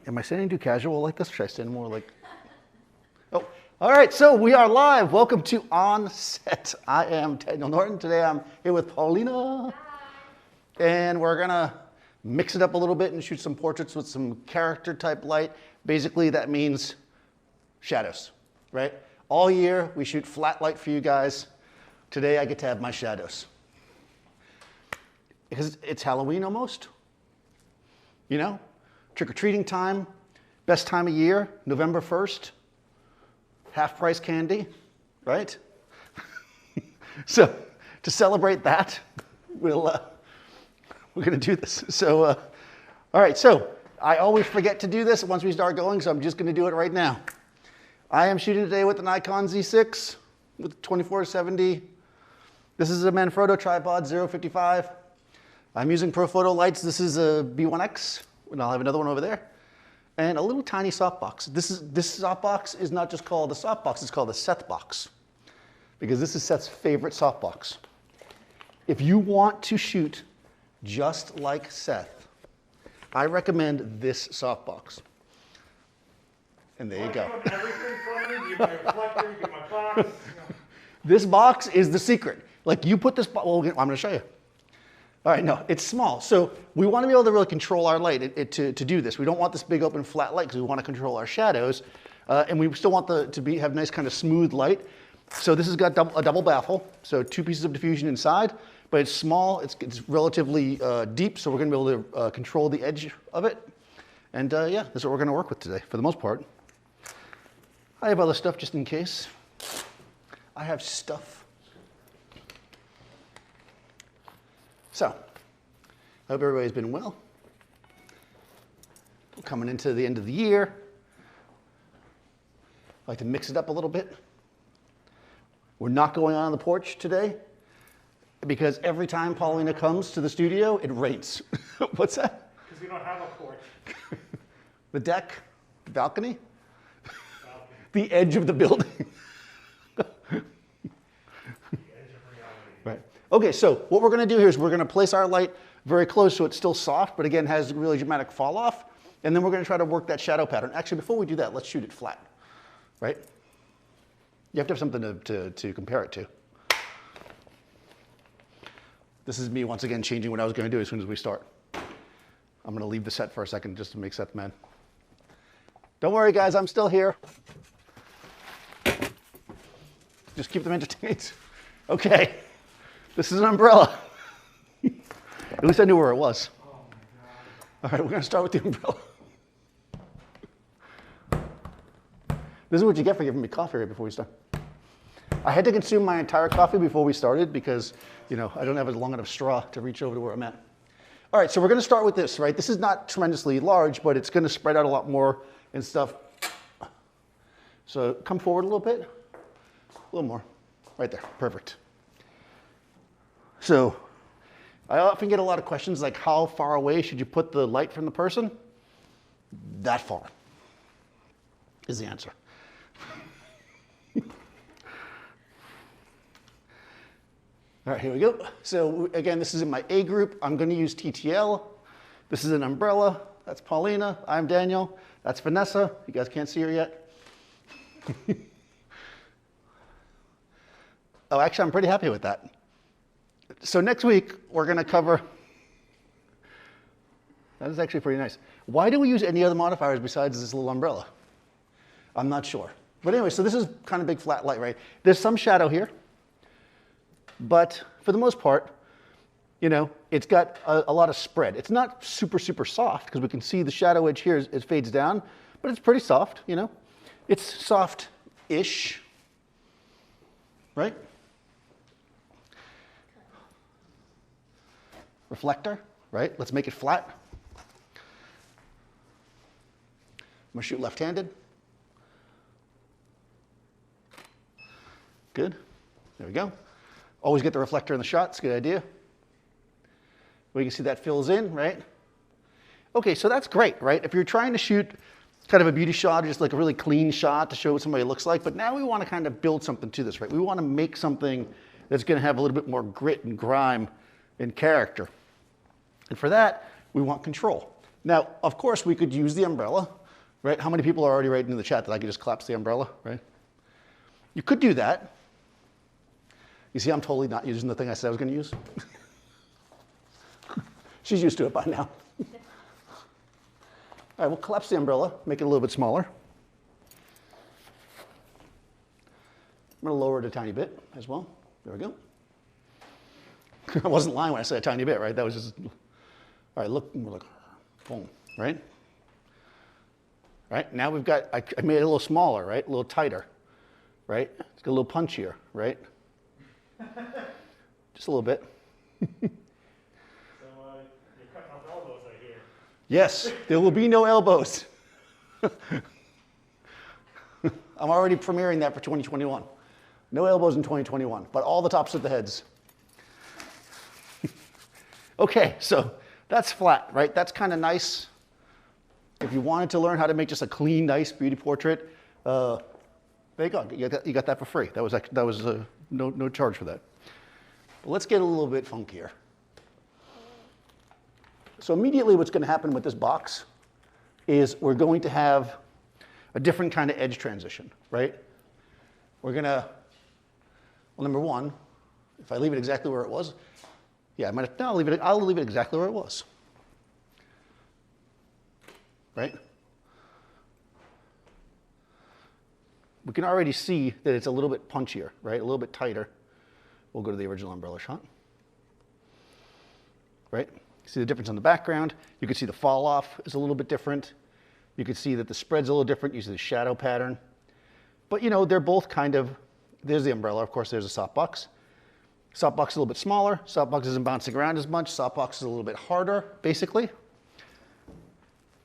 Am I standing too casual like this? Should I stand more like... Oh, all right, so we are live. Welcome to OnSet. I am Daniel Norton. Today I'm here with Paulina. Hi. And we're gonna mix it up a little bit and shoot some portraits with some character type light. Basically, that means shadows, right? All year, we shoot flat light for you guys. Today, I get to have my shadows. Because it's Halloween almost, you know? Trick-or-treating time, best time of year, November 1st, half-price candy, right? So to celebrate that, we're gonna do this. So, all right, so I always forget to do this once we start going, so I'm just gonna do it right now. I am shooting today with an Nikon Z6 with 24-70. This is a Manfrotto tripod, 0.55. I'm using Profoto lights. This is a B1X, and I'll have another one over there. And a little tiny softbox. This softbox is not just called a softbox, it's called a Seth box. Because this is Seth's favorite softbox. If you want to shoot just like Seth, I recommend this softbox. And there you go. This box is the secret. Like you put this, well, I'm gonna show you. All right, no, it's small. So we want to be able to really control our light to do this. We don't want this big open flat light because we want to control our shadows. And we still want have nice kind of smooth light. So this has got a double baffle. So 2 pieces of diffusion inside, but it's small, it's relatively deep. So we're gonna be able to control the edge of it. And yeah, this is what we're gonna work with today for the most part. I have other stuff just in case. I have stuff. So, I hope everybody's been well. We're coming into the end of the year. I like to mix it up a little bit. We're not going on the porch today because every time Paulina comes to the studio, it rains. What's that? Because we don't have a porch. The deck, the balcony, the edge of the building. Right. Okay, so what we're going to do here is we're going to place our light very close so it's still soft, but again has really dramatic fall off. And then we're going to try to work that shadow pattern. Actually, before we do that, let's shoot it flat, right? You have to have something to compare it to. This is me once again changing what I was going to do as soon as we start. I'm going to leave the set for a second just to make Seth mad. Don't worry, guys, I'm still here. Just keep them entertained. Okay. This is an umbrella. At least I knew where it was. Oh my God. All right, we're going to start with the umbrella. This is what you get for giving me coffee right before we start. I had to consume my entire coffee before we started because, you know, I don't have a long enough straw to reach over to where I'm at. All right, so we're going to start with this, right? This is not tremendously large, but it's going to spread out a lot more and stuff. So come forward a little bit. A little more. Right there. Perfect. So I often get a lot of questions like how far away should you put the light from the person? That far is the answer. All right, here we go. So again, this is in my A group. I'm going to use TTL. This is an umbrella. That's Paulina. I'm Daniel. That's Vanessa. You guys can't see her yet. Oh, actually, I'm pretty happy with that. So next week, we're going to cover... That is actually pretty nice. Why do we use any other modifiers besides this little umbrella? I'm not sure. But anyway, so this is kind of big flat light, right? There's some shadow here. But for the most part, you know, it's got a lot of spread. It's not super, super soft because we can see the shadow edge here it fades down. But it's pretty soft, you know. It's soft-ish, right? Reflector, right? Let's make it flat. I'm going to shoot left-handed. Good. There we go. Always get the reflector in the shot. It's a good idea. We can see that fills in, right? Okay, so that's great, right? If you're trying to shoot kind of a beauty shot or just like a really clean shot to show what somebody looks like, but now we want to kind of build something to this, right? We want to make something that's going to have a little bit more grit and grime and character. And for that, we want control. Now, of course, we could use the umbrella, right? How many people are already writing in the chat that I could just collapse the umbrella, right? You could do that. You see, I'm totally not using the thing I said I was going to use. She's used to it by now. All right, we'll collapse the umbrella, make it a little bit smaller. I'm going to lower it a tiny bit as well. There we go. I wasn't lying when I said a tiny bit, right? That was just, all right, look, boom, right? Right, now we've got, I made it a little smaller, right? A little tighter, right? It's got a little punchier, right? Just a little bit. So you're cutting off elbows, I hear. Yes, there will be no elbows. I'm already premiering that for 2021. No elbows in 2021, but all the tops of the heads. Okay, so that's flat, right? That's kind of nice. If you wanted to learn how to make just a clean, nice beauty portrait, there you go. You got that for free. That was no charge for that. But let's get a little bit funkier. So immediately what's going to happen with this box is we're going to have a different kind of edge transition, right? We're going to, well, number one, if I leave it exactly where it was, yeah, I might have, no, I'll leave it exactly where it was. Right? We can already see that it's a little bit punchier, right? A little bit tighter. We'll go to the original umbrella shot. Right? See the difference on the background. You can see the fall off is a little bit different. You can see that the spread's a little different. You see the shadow pattern. But you know, they're both kind of, there's the umbrella, of course, there's a softbox. Softbox is a little bit smaller. Softbox isn't bouncing around as much. Softbox is a little bit harder, basically.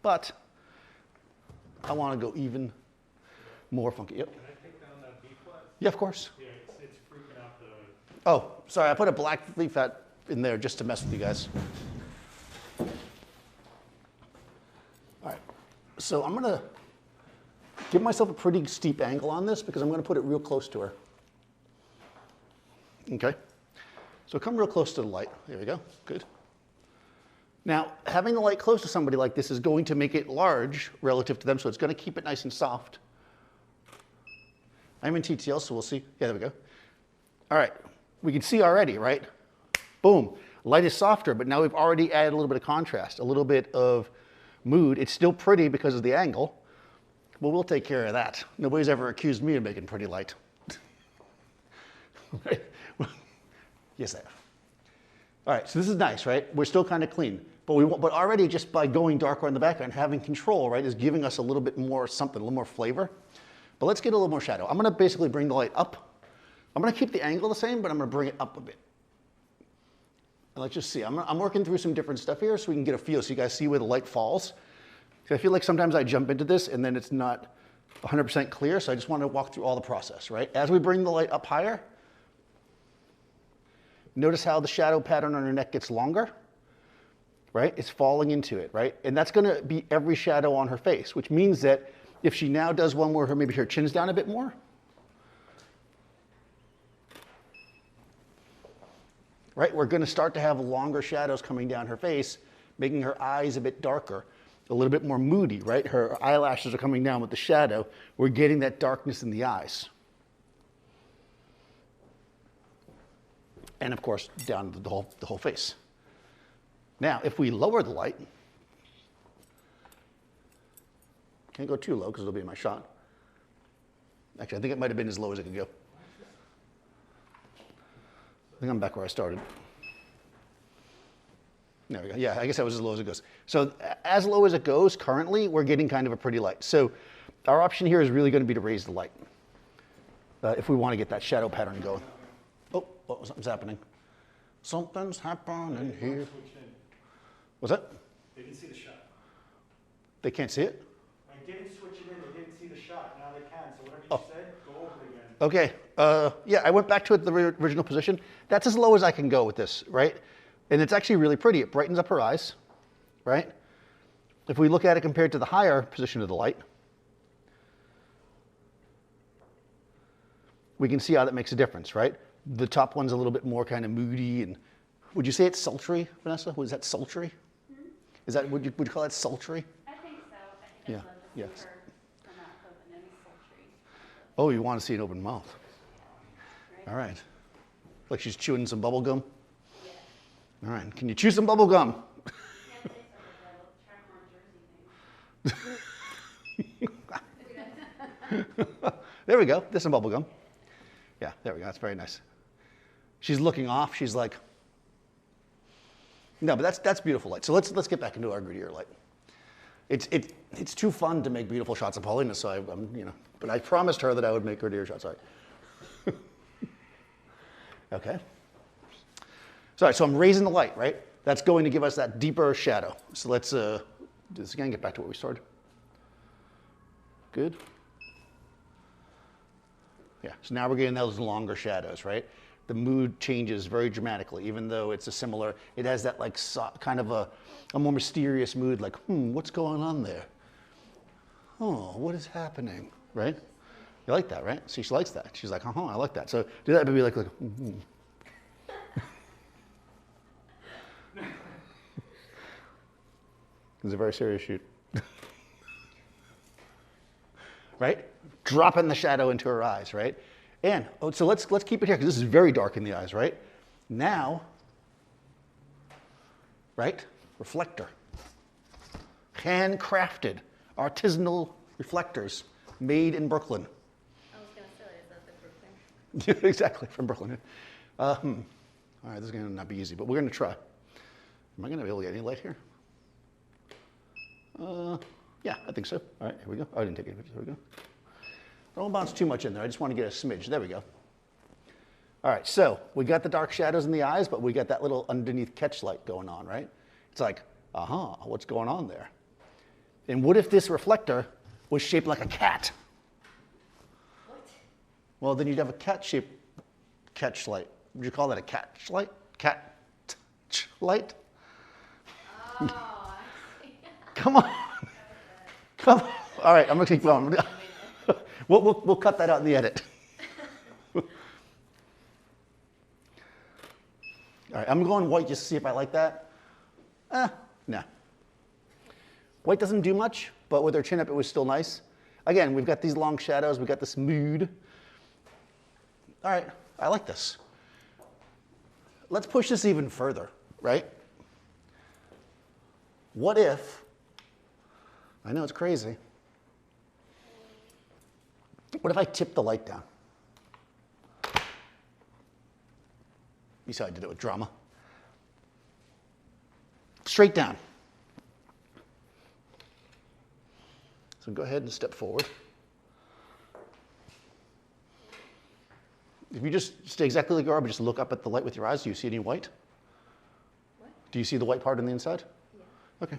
But I want to go even more funky. Yep. Can I take down that B flat? Yeah, of course. Yeah, it's freaking out the... Oh, sorry, I put a black leaf hat in there just to mess with you guys. All right, so I'm going to give myself a pretty steep angle on this because I'm going to put it real close to her. Okay, so come real close to the light. There we go, good. Now, having the light close to somebody like this is going to make it large relative to them, so it's going to keep it nice and soft. I'm in TTL, so we'll see. Yeah, there we go. All right, we can see already, right? Boom, light is softer, but now we've already added a little bit of contrast, a little bit of mood. It's still pretty because of the angle, but we'll take care of that. Nobody's ever accused me of making pretty light. Right? Yes, I have. All right, so this is nice, right? We're still kind of clean, but already just by going darker on the background, having control, right, is giving us a little bit more something, a little more flavor. But let's get a little more shadow. I'm going to basically bring the light up. I'm going to keep the angle the same, but I'm going to bring it up a bit. And let's just see. I'm working through some different stuff here so we can get a feel, so you guys see where the light falls. I feel like sometimes I jump into this and then it's not 100% clear, so I just want to walk through all the process, right? As we bring the light up higher, notice how the shadow pattern on her neck gets longer, right? It's falling into it, right? And that's going to be every shadow on her face, which means that if she now does one where maybe her chin's down a bit more, right? We're going to start to have longer shadows coming down her face, making her eyes a bit darker, a little bit more moody, right? Her eyelashes are coming down with the shadow. We're getting that darkness in the eyes. And of course, down the whole face. Now, if we lower the light, can't go too low because it'll be in my shot. Actually, I think it might have been as low as it could go. I think I'm back where I started. There we go. Yeah, I guess that was as low as it goes. So as low as it goes, currently, we're getting kind of a pretty light. So our option here is really going to be to raise the light if we want to get that shadow pattern going. Oh, something's happening. Something's happening here. What's that? They didn't see the shot. They can't see it? I didn't switch it in. They didn't see the shot. Now they can. So whatever you said, go over it again. Okay. Yeah, I went back to the original position. That's as low as I can go with this, right? And it's actually really pretty. It brightens up her eyes, right? If we look at it compared to the higher position of the light, we can see how that makes a difference, right? The top one's a little bit more kind of moody, and would you say it's sultry, Vanessa? Was that sultry? Mm-hmm. Is that, would you call that sultry? I think so. I think Yeah, I'd love to see yes. her come out with an sultry. Oh, you want to see an open mouth. Right? All right. Like she's chewing some bubble gum? Yeah. All right. Can you chew some bubble gum? Can't say something like that. We'll try more Jersey things. There we go. There's some bubble gum. Yeah, there we go. That's very nice. She's looking off. She's like, no, but that's beautiful light. So let's get back into our grittier light. It's too fun to make beautiful shots of Paulina, so I'm but I promised her that I would make grittier shots. All right. Okay. So I'm raising the light, right? That's going to give us that deeper shadow. So let's do this again. Get back to where we started. Good. Yeah, so now we're getting those longer shadows, right? The mood changes very dramatically, even though it's a similar, it has that like kind of a more mysterious mood, like, what's going on there? Oh, what is happening, right? You like that, right? See, she likes that. She's like, I like that. So do that, maybe like It's a very serious shoot. Right? Dropping the shadow into her eyes, right? And so let's keep it here because this is very dark in the eyes, right? Now, right? Reflector. Handcrafted, artisanal reflectors made in Brooklyn. I was going to say, is that the Brooklyn? Exactly, from Brooklyn. All right, this is going to not be easy, but we're going to try. Am I going to be able to get any light here? Yeah, I think so. All right, here we go. Oh, I didn't take any pictures. Here we go. Don't bounce too much in there. I just want to get a smidge. There we go. All right, so we got the dark shadows in the eyes, but we got that little underneath catch light going on, right? It's like, what's going on there? And what if this reflector was shaped like a cat? What? Well, then you'd have a cat-shaped catch light. Would you call that a catch light? Cat light? Oh, I see. Come on. Come on. All right, I'm going to keep going. We'll cut that out in the edit. All right, I'm going white just to see if I like that. No. White doesn't do much, but with her chin up, it was still nice. Again, we've got these long shadows. We've got this mood. All right, I like this. Let's push this even further, right? What if, I know it's crazy, what if I tip the light down? You saw I did it with drama. Straight down. So go ahead and step forward. If you just stay exactly like you are, but just look up at the light with your eyes, do you see any white? What? Do you see the white part on the inside? Yeah. Okay.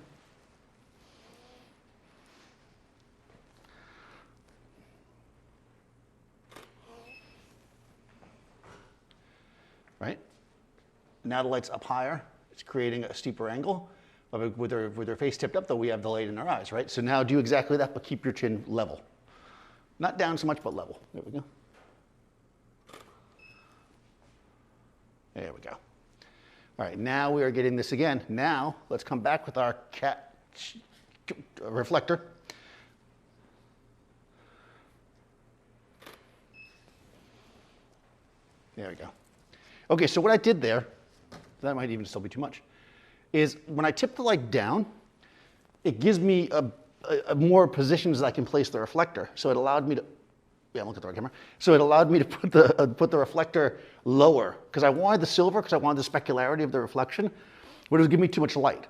Right? Now the light's up higher. It's creating a steeper angle. But with her face tipped up, though, we have the light in her eyes, right? So now do exactly that, but keep your chin level. Not down so much, but level. There we go. There we go. All right, now we are getting this again. Now, let's come back with our cat reflector. There we go. Okay, so what I did there, that might even still be too much, is when I tip the light down, it gives me a more positions that I can place the reflector. So it allowed me to, yeah, I'm looking at the right camera. So it allowed me to put the reflector lower because I wanted the silver, because I wanted the specularity of the reflection, but it was giving me too much light.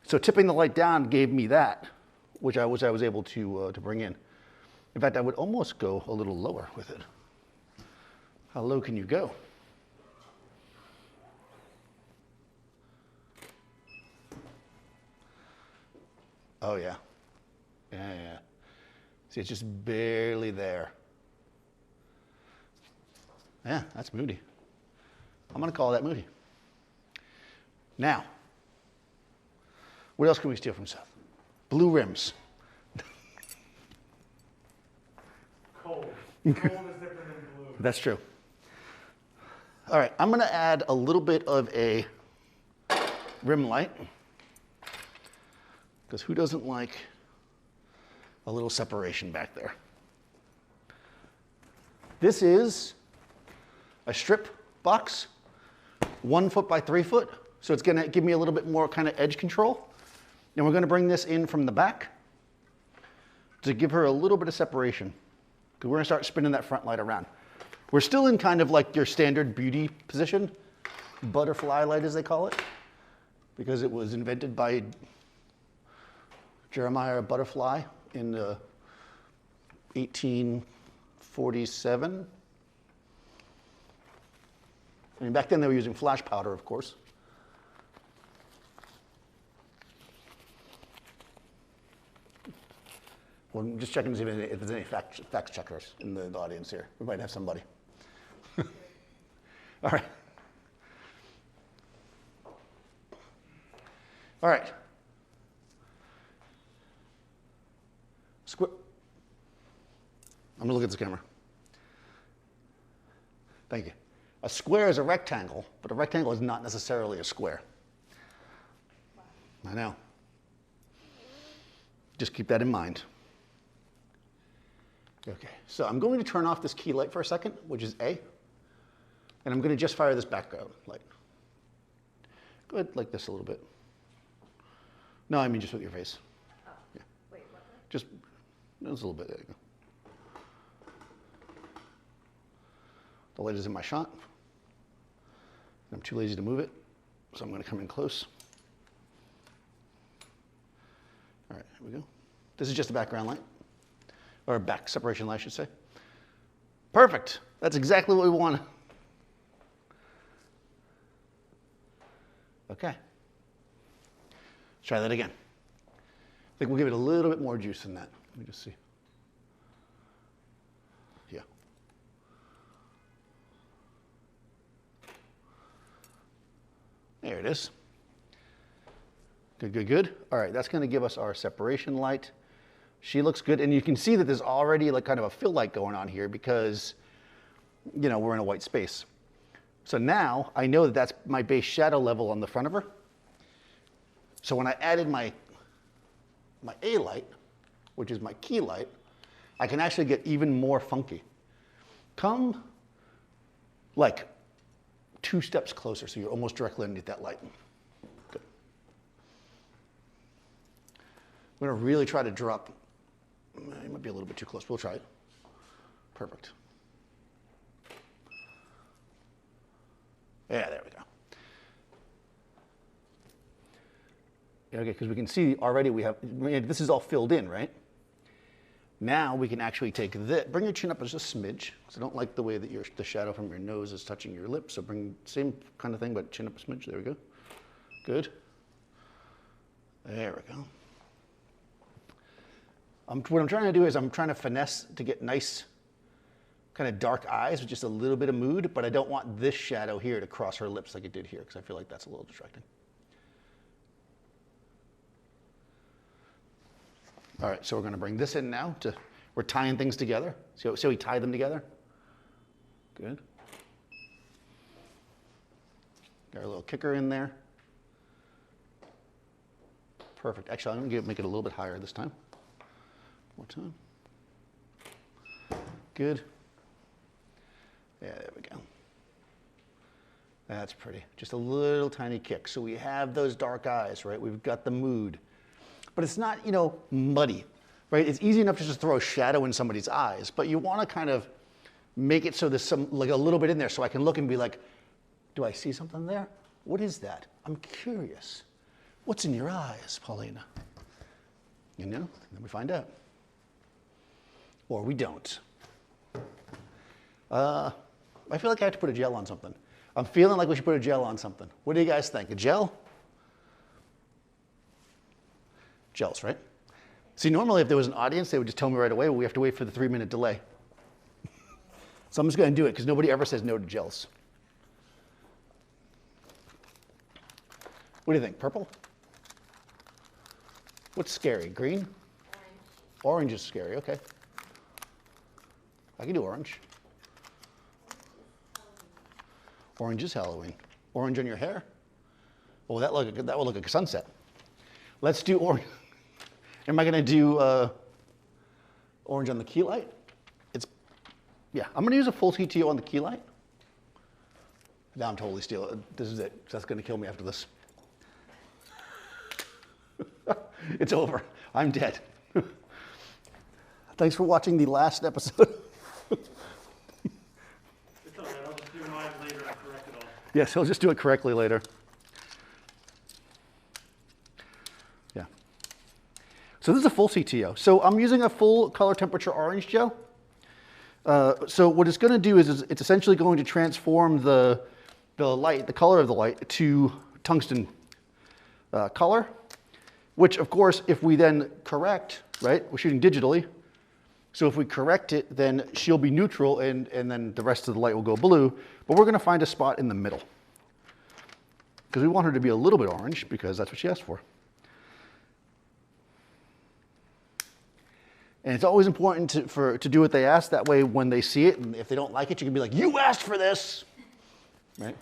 So tipping the light down gave me that, which I was able to bring in. In fact, I would almost go a little lower with it. How low can you go? Oh, yeah. Yeah. See, it's just barely there. Yeah, that's moody. I'm going to call that moody. Now, what else can we steal from Seth? Blue rims. Cold. Cold is different than blue. That's true. All right, I'm going to add a little bit of a rim light. Because who doesn't like a little separation back there? This is a strip box, 1 foot by 3 foot. So it's gonna give me a little bit more kind of edge control. And we're gonna bring this in from the back to give her a little bit of separation. Because we're gonna start spinning that front light around. We're still in kind of like your standard beauty position, butterfly light as they call it, because it was invented by Jeremiah Butterfly in 1847. I mean, back then they were using flash powder, of course. Well, I'm just checking to see if there's any fact checkers in the audience here. We might have somebody. All right. All right. I'm going to look at this camera. Thank you. A square is a rectangle, but a rectangle is not necessarily a square. I know. Just keep that in mind. Okay, so I'm going to turn off this key light for a second, which is A, and I'm going to just fire this background light. Go ahead, like this a little bit. No, I mean just with your face. Oh, yeah. wait, what? Just a little bit. There you go. The light is in my shot. I'm too lazy to move it, so I'm going to come in close. All right, here we go. This is just a background light, or a back separation light, I should say. Perfect. That's exactly what we want. Okay. Let's try that again. I think we'll give it a little bit more juice than that. Let me just see. Yeah. There it is. Good, good, good. All right, that's going to give us our separation light. She looks good, and you can see that there's already like kind of a fill light going on here because, you know, we're in a white space. So now I know that that's my base shadow level on the front of her. So when I added my A light, which is my key light, I can actually get even more funky. Come like 2 steps closer, so you're almost directly underneath that light. Good. I'm going to really try to drop. It might be a little bit too close. We'll try it. Perfect. Yeah, there we go. Okay, because we can see already we have, this is all filled in, right? Now we can actually take this, bring your chin up just a smidge, because I don't like the way that the shadow from your nose is touching your lips, so bring same kind of thing, but chin up a smidge, there we go. Good. There we go. What I'm trying to do is I'm trying to finesse to get nice kind of dark eyes with just a little bit of mood, but I don't want this shadow here to cross her lips like it did here, because I feel like that's a little distracting. All right, so we're going to bring this in now. We're tying things together. See how we tie them together? Good. Got our little kicker in there. Perfect. Actually, I'm going to make it a little bit higher this time. More time. Good. Yeah, there we go. That's pretty. Just a little tiny kick. So we have those dark eyes, right? We've got the mood. But it's not, you know, muddy, right? It's easy enough to just throw a shadow in somebody's eyes, but you want to kind of make it so there's some, like a little bit in there so I can look and be like, do I see something there? What is that? I'm curious. What's in your eyes, Paulina? You know, then we find out. Or we don't. I feel like I have to put a gel on something. I'm feeling like we should put a gel on something. What do you guys think? A gel? Gels, right? See, normally if there was an audience, they would just tell me right away, well, we have to wait for the 3-minute delay. So I'm just going to do it because nobody ever says no to gels. What do you think? Purple? What's scary? Green? Orange. Orange is scary, okay. I can do orange. Orange is Halloween. Orange on your hair? Oh, that will look like a sunset. Let's do orange. Am I going to do orange on the key light? Yeah, I'm going to use a full TTO on the key light. Now I'm totally stealing. This is it. That's going to kill me after this. It's over. I'm dead. Thanks for watching the last episode. It's all right, I'll just do mine later and correct it all. Yes, he'll just do it correctly later. Yeah. So this is a full CTO. So I'm using a full color temperature orange gel. So what it's going to do is it's essentially going to transform the light, the color of the light, to tungsten color, which of course, if we then correct, right, we're shooting digitally, so if we correct it, then she'll be neutral and then the rest of the light will go blue, but we're going to find a spot in the middle because we want her to be a little bit orange because that's what she asked for. And it's always important to do what they ask. That way, when they see it, and if they don't like it, you can be like, "You asked for this," right?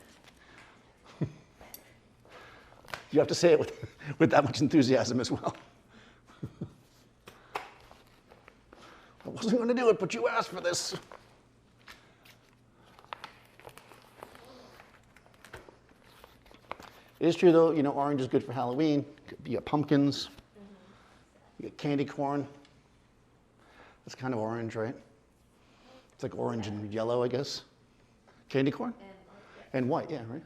You have to say it with that much enthusiasm as well. I wasn't going to do it, but you asked for this. It is true, though. You know, orange is good for Halloween. You got pumpkins. You got candy corn. It's kind of orange, right? It's like orange and yellow, I guess. Candy corn? And white, yeah, right?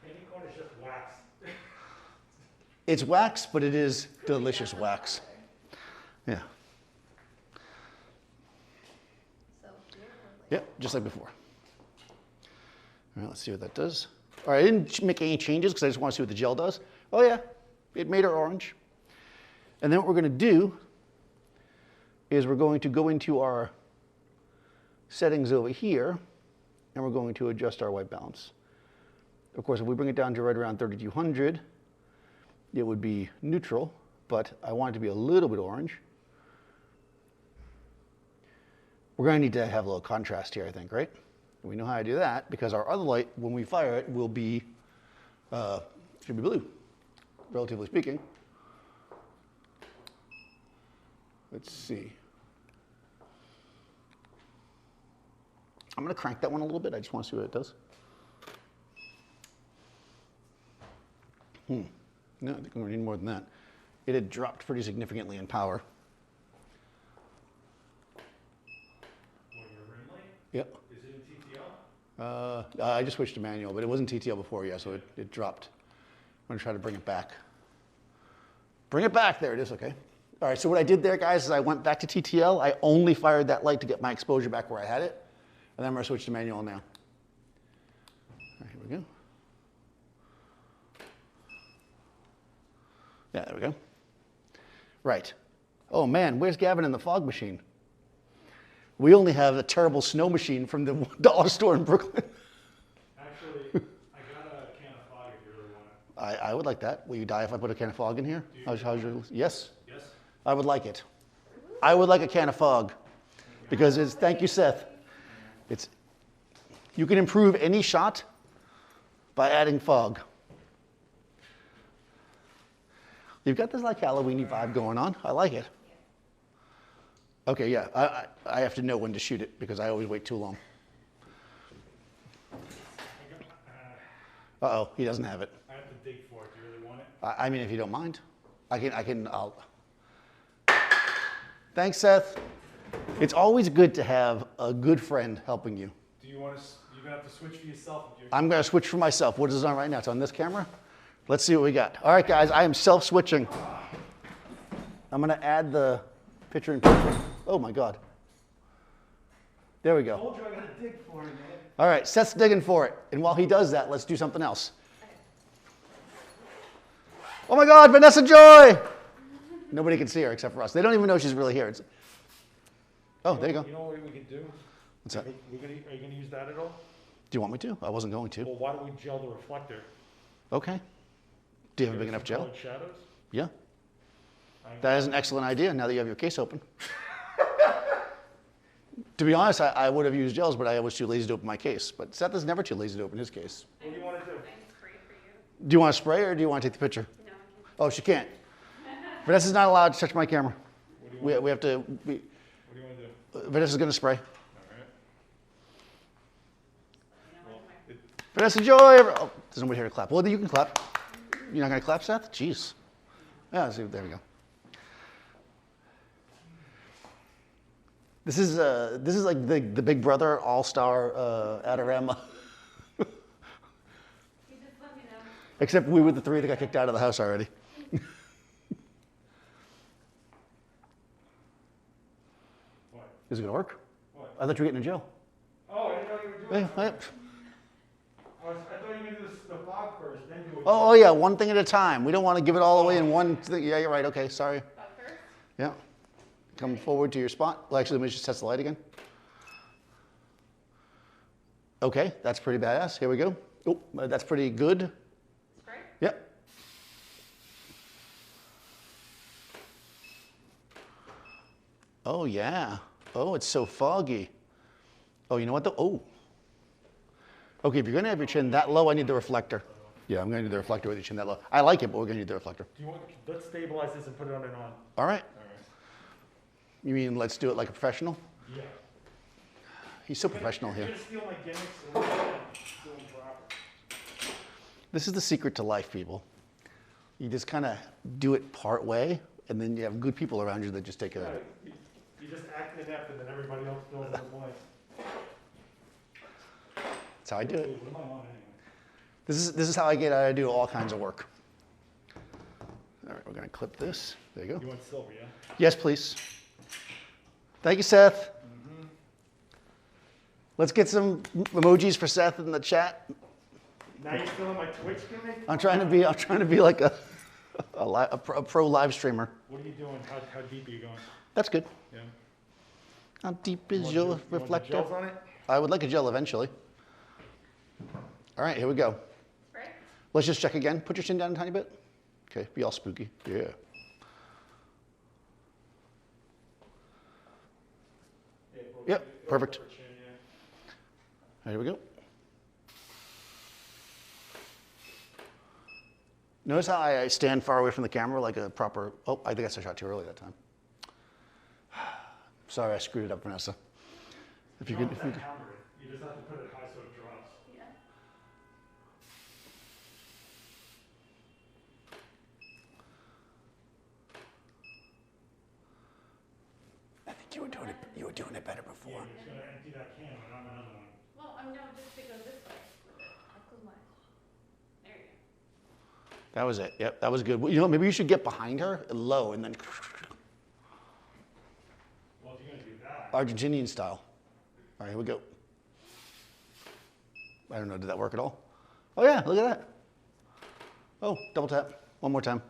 Candy corn is just wax. It's wax, but it is delicious wax. Yeah. Yep, just like before. All right, let's see what that does. All right, I didn't make any changes because I just want to see what the gel does. Oh yeah, it made her orange. And then what we're going to do is we're going to go into our settings over here, and we're going to adjust our white balance. Of course, if we bring it down to right around 3200, it would be neutral, but I want it to be a little bit orange. We're going to need to have a little contrast here, I think, right? We know how to do that because our other light, when we fire it, will be, should be blue, relatively speaking. Let's see. I'm going to crank that one a little bit. I just want to see what it does. No, I think I'm going to need more than that. It had dropped pretty significantly in power. What, your rim light? Yep. Is it in TTL? I just switched to manual, but it wasn't TTL before, yeah, so it dropped. I'm going to try to bring it back. Bring it back. There it is, okay. All right, so what I did there, guys, is I went back to TTL. I only fired that light to get my exposure back where I had it. And then I'm going to switch to manual now. All right, here we go. Yeah, there we go. Right. Oh, man, where's Gavin in the fog machine? We only have a terrible snow machine from the dollar store in Brooklyn. Actually, I got a can of fog if you really want it. I would like that. Will you die if I put a can of fog in here? How's your, yes? Yes? I would like it. I would like a can of fog because it's, thank you, Seth. You can improve any shot by adding fog. You've got this like Halloween-y vibe going on. I like it. Okay, yeah, I have to know when to shoot it because I always wait too long. Uh-oh, he doesn't have it. I have to dig for it. Do you really want it? I mean, if you don't mind, I'll. Thanks, Seth. It's always good to have a good friend helping you. Do you want to? You're gonna have to switch for yourself. If you're... I'm going to switch for myself. What is it on right now? It's on this camera. Let's see what we got. All right, guys, I am self-switching. I'm going to add the picture in picture. Oh my God. There we I go. told you I gotta dig for it, man. All right, Seth's digging for it. And while he does that, let's do something else. Oh my God, Vanessa Joy! Nobody can see her except for us. They don't even know she's really here. Oh, there you go. You know what we could do? What's that? Are you gonna use that at all? Do you want me to? I wasn't going to. Well, why don't we gel the reflector? Okay. Do you have a big Get enough some gel? colored shadows? Yeah. That is an excellent idea now that you have your case open. To be honest, I would have used gels, but I was too lazy to open my case. But Seth is never too lazy to open his case. What do you want to do? I can spray for you. Do you want to spray or do you want to take the picture? No, I can. Oh, she can't. Vanessa's not allowed to touch my camera. What do you want? We have to. What do you want to do? Vanessa's gonna spray. All right. Well, Vanessa, enjoy. Oh, there's nobody here to clap. Well, you can clap. You're not gonna clap, Seth? Jeez. Yeah. See, there we go. This is like the Big Brother All-Star Adorama. You just let me know. Except we were the three that got kicked out of the house already. what? Is it gonna work? What? I thought you were getting in jail. Oh, I didn't know you were doing Hey, that. hey. I thought you were going to do the fog first, then do it. Oh yeah, one thing at a time. We don't want to give it all away in one thing. Yeah, you're right. Okay, sorry. But first, Yeah. Come forward to your spot. Well, actually, let me just test the light again. Okay, that's pretty badass. Here we go. Oh, that's pretty good. spray. Yep. Oh yeah. Oh, it's so foggy. Oh, you know what though? Oh. Okay, if you're gonna have your chin that low, I need the reflector. Yeah, I'm gonna need the reflector with your chin that low. I like it, but we're gonna need the reflector. Do you want? Let's stabilize this and put it on and on. All right. All right. You mean let's do it like a professional? Yeah. He's so professional here. You're gonna steal my gimmicks, so we're gonna do them proper. This is the secret to life, people. You just kind of do it part way, and then you have good people around you that just take care of it. You just act inept, and then everybody else fills in the blanks. That's how I do it. What am I on anyway? This is how I get out. I do all kinds of work. All right, we're gonna clip this. There you go. You want silver, yeah? Yes, please. Thank you, Seth. Let's get some emojis for Seth in the chat. Now you're stealing my Twitch gimmick? I'm trying to be like a pro live streamer. What are you doing? How deep are you going? That's good. Yeah. How deep You is want your the- you want the reflector? gels on it? I would like a gel eventually. All right, here we go. Spray. Let's just check again. Put your chin down a tiny bit. Okay, be all spooky. Yeah. Yep, perfect. There we go. Notice how I stand far away from the camera like a proper, oh, I think I shot too early that time. Sorry, I screwed it up, Vanessa. If you could, if you could. You just have to put it high so it drops. Yeah. I think you were doing it better before. Yeah, you're just gonna empty that can, but I'm another one. Well, I'm no, just to go this way with it. I'll close my eyes. There you go. That was it. Yep, that was good. You know, maybe you should get behind her low and then Well, if you're gonna do that. Argentinian style. All right, here we go. I don't know, did that work at all? Oh yeah, look at that. Oh, double tap. One more time.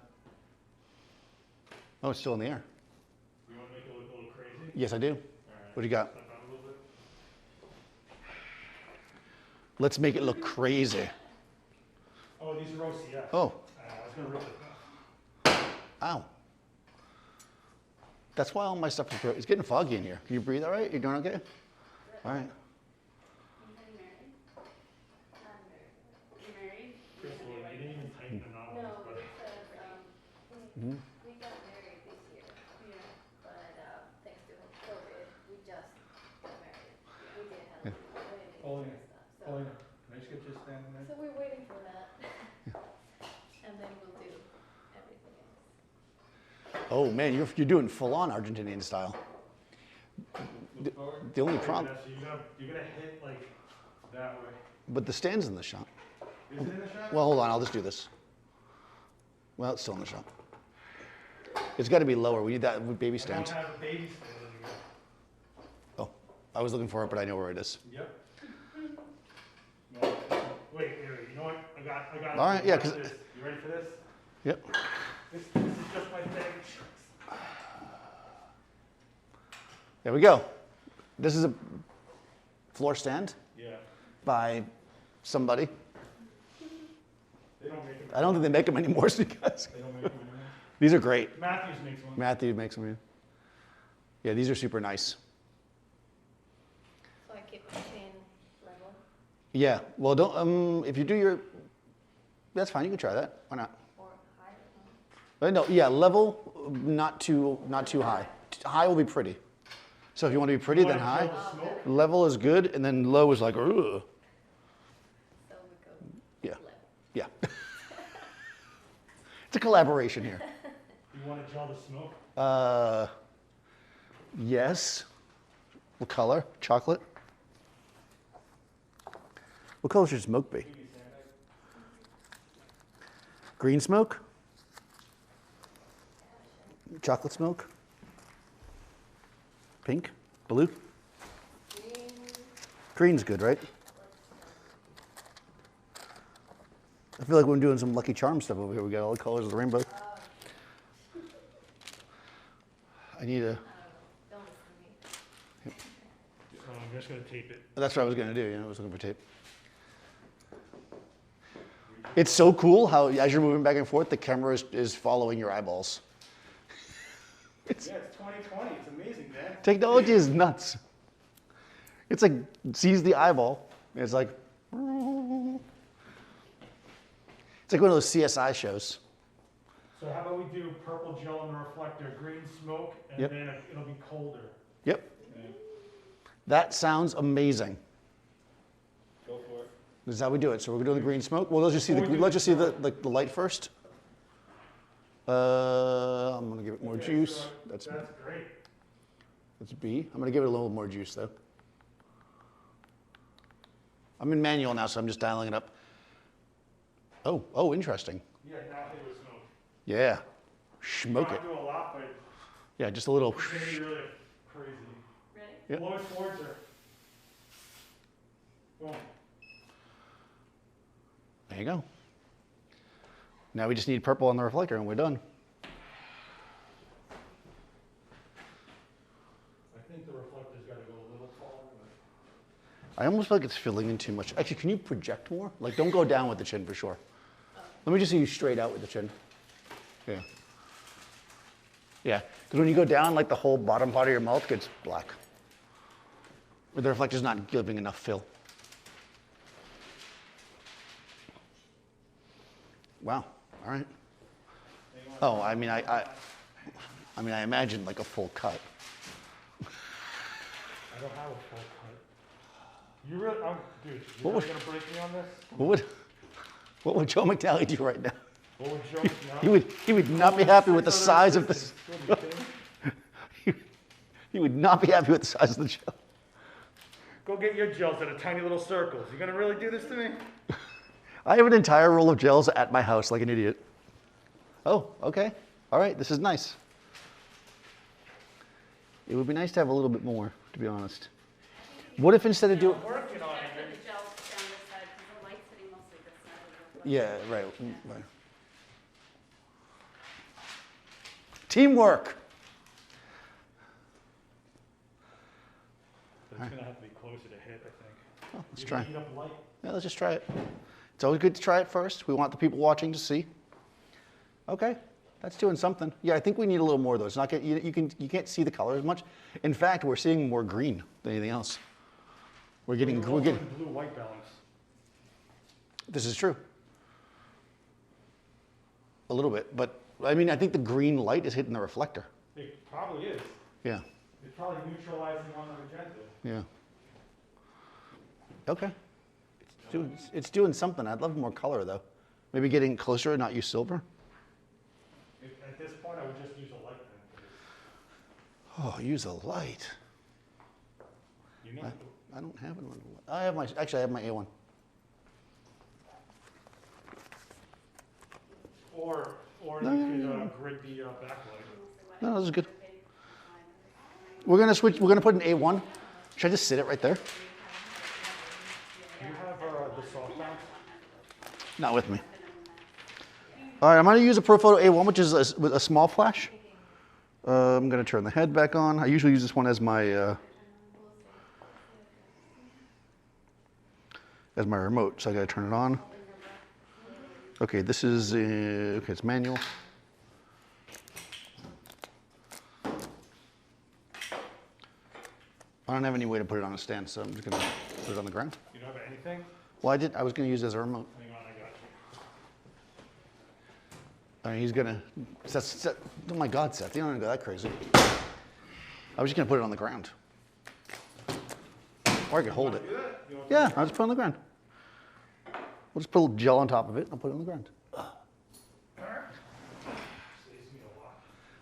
Oh, it's still in the air. You wanna make it look a little crazy? Yes, I do. All right. What do you got? Step out a little bit. Let's make it look crazy. Oh, these are OCS. Oh, I was gonna rip it. ow. That's why all my stuff is, it's getting foggy in here. Can you breathe all right? You doing okay? All right. You married? I'm married. You married? Crystal, you didn't even tighten the knot on No, this, but because we got married this year, Mm-hmm. but thanks to COVID, we just got married. We did have weddings Paulina, and stuff, so. Paulina, can I just get you standing there? So we're waiting for that. And then we'll do everything else. Oh man, you're doing full on Argentinian style. Move forward. The only Wait, problem, Vanessa, you're gonna hit like that way. but the stand's in the shot. Is it in the shot? Well, hold on, I'll just do this. Well, it's still in the shot. It's got to be lower. We need that baby I stand. don't have a baby stand anymore. Oh, I was looking for it, but I know where it is. Yep. No, wait, you know what? I got it. All right, You yeah, ready 'cause- for this? You ready for this? Yep. This is just my bag of tricks. There we go. This is a floor stand Yeah. by somebody. They don't make them. I don't think they make them anymore, so you guys. They don't make them anymore. These are great. Matthews makes one. Matthew makes them. Yeah, these are super nice. So I keep my chin level. Yeah. Well, don't. If you do your, that's fine. You can try that. Why not? Or higher. No, yeah, level, not too high. High will be pretty. So if you want to be pretty, then high. Level is good, and then low is like, ugh. So we go Yeah, level. yeah. It's a collaboration here. You want to gel the smoke? Yes. What color? Chocolate? What color should smoke be? Green smoke? Chocolate smoke? Pink? Blue? Green's good, right? I feel like we're doing some Lucky Charm stuff over here. We got all the colors of the rainbow. I need a... Don't listen to me. I'm just going to tape it. That's what I was going to do. I was looking for tape. It's so cool how, as you're moving back and forth, the camera is following your eyeballs. Yeah, it's 2020. It's amazing, man. Technology is nuts. It's like, sees the eyeball. And it's like, it's like one of those CSI shows. So how about we do purple gel in the reflector, green smoke, and Yep. then it'll be colder. Yep. Yeah. That sounds amazing. Go for it. This is how we do it. So we're doing the green smoke. Well, let's just see the light first. I'm gonna give it more Okay, juice. so That's great. B. I'm gonna give it a little more juice though. I'm in manual now, so I'm just dialing it up. Oh, interesting. Yeah, now hit with smoke. Yeah, You smoke don't it. have to do a lot, but Yeah, just a little. it's going to be really crazy. Ready? Yep. Blow it towards her. Boom. There you go. Now we just need purple on the reflector, and we're done. I think the reflector's got to go a little taller. I almost feel like it's filling in too much. Actually, can you project more? Like, don't go down with the chin for sure. Let me just see you straight out with the chin. Yeah. Yeah, because when you go down, like the whole bottom part of your mouth gets black. Or the reflector's not giving enough fill. Wow, all right. Oh, I mean, I imagine like a full cut. I don't have a full cut. You really, dude, you What really was- going to break me on this? What would Joe McNally do right now? What would Joe He would not be happy with the size of this. He would not be happy with the size of the gel. Go get your gels that are tiny little circles. You going to really do this to me? I have an entire roll of gels at my house like an idiot. Oh, okay. All right, this is nice. It would be nice to have a little bit more, to be honest. What if instead of doing... Working on Gotta it. put the gel down this side, because the light's hitting mostly this side of the Yeah, right. Right. Teamwork. But it's going to have to be closer to hit, I think. Oh, let's You try. heat up light. Yeah, let's just try it. It's always good to try it first. We want the people watching to see. Okay, that's doing something. Yeah, I think we need a little more though. It's not get, you can't see the color as much. In fact, we're seeing more green than anything else. We're getting. Blue-white balance. This is true. A little bit, but I mean, I think the green light is hitting the reflector. It probably is. Yeah. It's probably neutralizing on the magenta. Yeah. Okay. It's doing something. I'd love more color though. Maybe getting closer and not use silver. At this point, I would just use a light pen. Oh, use a light. You know, I don't have one. I have my A1. or No, you no, could grid the backlight. No, this is good. We're gonna switch. We're gonna put an A1. Should I just sit it right there? Do you have the softbox? Not with me. All right, I'm gonna use a Profoto A1, which is with a small flash. I'm gonna turn the head back on. I usually use this one as my remote, so I gotta turn it on. Okay, this is okay. It's manual. I don't have any way to put it on a stand, so I'm just gonna put it on the ground. You don't have anything? Well, I was gonna use it as a remote. Hang on, I All right, he's gonna, oh my God, Seth, you don't wanna go that crazy. I was just gonna put it on the ground. Or I could hold it. Yeah, I'll just put it on the ground. We'll just put a little gel on top of it and I'll put it on the ground.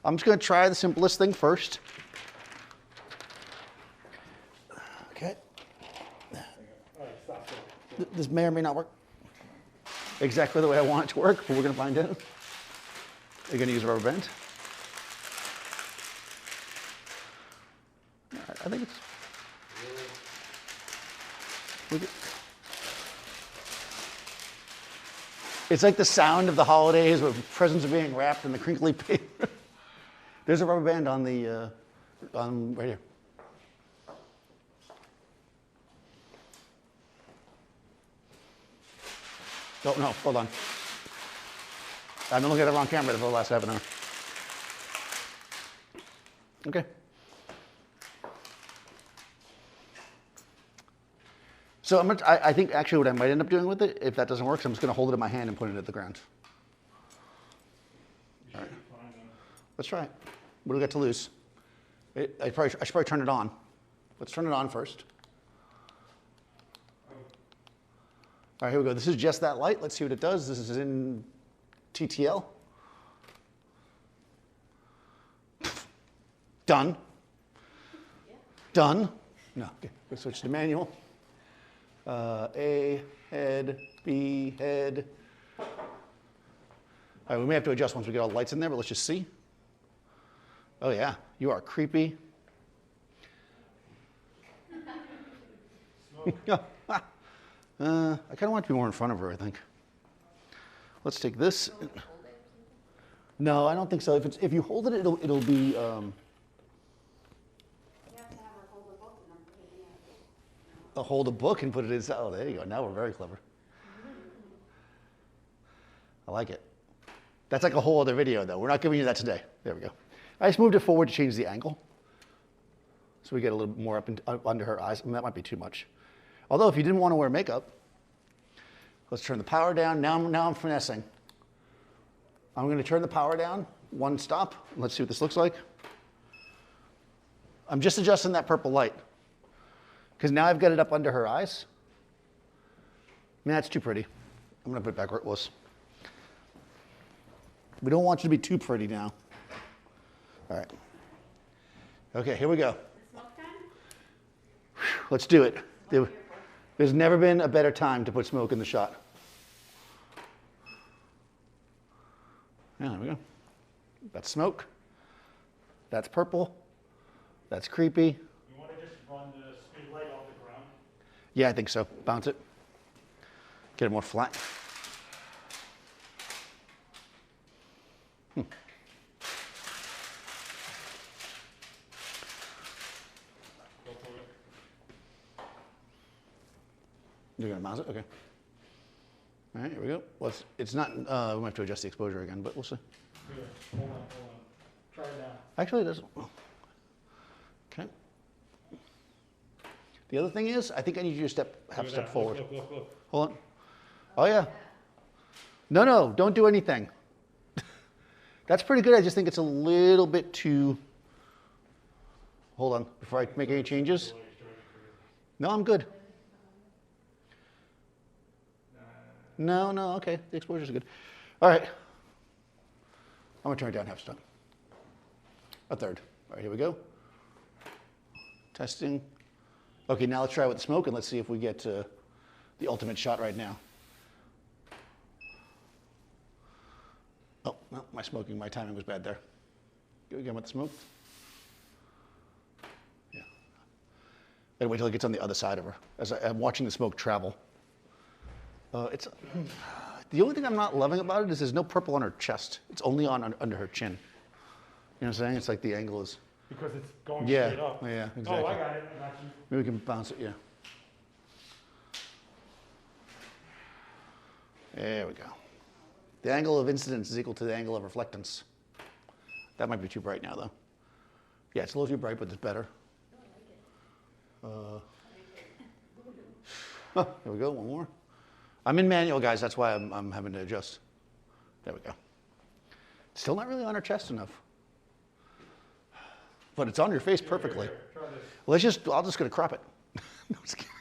I'm just gonna try the simplest thing first. Okay. This may or may not work exactly the way I want it to work, but we're gonna find out. You're gonna use a rubber band. All right, I think it's like the sound of the holidays where presents are being wrapped in the crinkly paper. There's a rubber band on the, right here. Oh, no, hold on. I've been looking at the wrong camera for the last half an hour. Okay. So I think actually what I might end up doing with it, if that doesn't work, so I'm just going to hold it in my hand and put it at the ground. All right. Let's try it. What do we got to lose? I should probably turn it on. Let's turn it on first. All right, here we go. This is just that light. Let's see what it does. This is in TTL. Done. Done. No, okay. We'll switch to manual. A, head, B, head. All right, we may have to adjust once we get all the lights in there, but let's just see. Oh yeah, you are creepy. I kind of want to be more in front of her, I think. Let's take this. No, I don't think so. If you hold it, it'll be. You have to have her hold the book and then put it in. Hold a book and put it inside. Oh, there you go. Now we're very clever. I like it. That's like a whole other video, though. We're not giving you that today. There we go. I just moved it forward to change the angle, so we get a little bit more up under her eyes. I mean, that might be too much. Although, if you didn't want to wear makeup, let's turn the power down. Now I'm finessing. I'm going to turn the power down, one stop. Let's see what this looks like. I'm just adjusting that purple light, because now I've got it up under her eyes. I mean, that's too pretty. I'm going to put it back where it was. We don't want you to be too pretty now. All right. Okay, here we go. Smoke time? Let's do it. There's never been a better time to put smoke in the shot. Yeah, there we go. That's smoke. That's purple. That's creepy. You want to just run the speed light off the ground? Yeah, I think so. Bounce it. Get it more flat. Go for it. You're going to mouse it? Okay. All right, here we go. Well, it's not, we might have to adjust the exposure again, but we'll see. Here, hold on. Try it now. Actually, it doesn't. Okay. The other thing is, I think I need you to have a step forward. Look. Hold on. Oh, yeah. No, don't do anything. That's pretty good. I just think it's a little bit too. Hold on, before I make any changes. No, I'm good. No, okay. The exposure's good. All right. I'm going to turn it down half a step. A third. All right, here we go. Testing. Okay, now let's try it with the smoke, and let's see if we get the ultimate shot right now. Oh, no, my timing was bad there. Go again with the smoke. Yeah. Gotta wait till it gets on the other side of her, as I'm watching the smoke travel. The only thing I'm not loving about it is there's no purple on her chest. It's only under her chin. You know what I'm saying? It's like the angle is. Because it's going Yeah, straight up. yeah, exactly. Oh, I got it. I got you. Maybe we can bounce it, yeah. There we go. The angle of incidence is equal to the angle of reflectance. That might be too bright now, though. Yeah, it's a little too bright, but it's better. Here we go, one more. I'm in manual, guys. That's why I'm having to adjust. There we go. Still not really on her chest enough. But it's on your face perfectly. Here, try this. Well, I'll just gonna crop it. No, just kidding.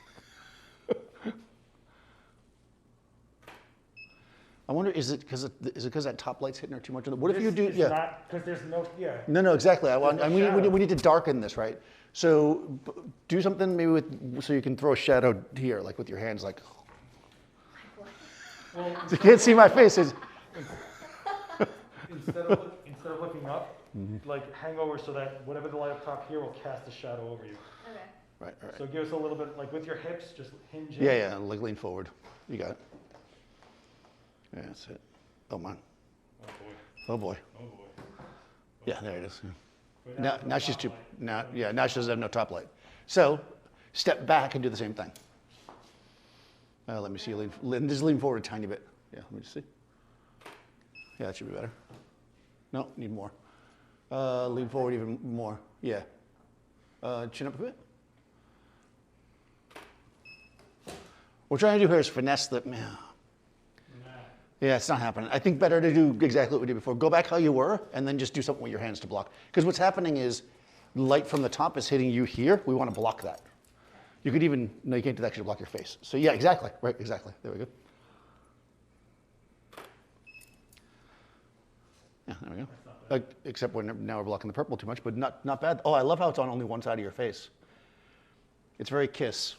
I wonder, is it because that top light's hitting her too much? What if you do, yeah. Not, because there's no, yeah. No, exactly. Shadow. We need to darken this, right? So do something maybe so you can throw a shadow here, like with your hands, like. Well, You can't see my face. instead of looking up, like hang over so that whatever the light up top here will cast a shadow over you. Okay. Right. So give us a little bit, like with your hips, just hinge in. Yeah, like lean forward. You got it. Yeah, that's it. Oh, man. Oh boy. Oh, boy. Oh boy. Yeah, there it is. But Now it's she's not too, light. now she doesn't have no top light. So step back and do the same thing. Let me see you just lean forward a tiny bit. Yeah, let me just see. Yeah, that should be better. No, need more. Lean forward even more. Yeah. Chin up a bit. What we're trying to do here is finesse the, yeah, it's not happening. I think better to do exactly what we did before. Go back how you were, and then just do something with your hands to block. Because what's happening is light from the top is hitting you here. We want to block that. You could even, no, you can't do that because you block your face. So yeah, exactly, right, exactly. There we go. Yeah, there we go. Except now we're blocking the purple too much, but not bad. Oh, I love how it's on only one side of your face. It's very Kiss,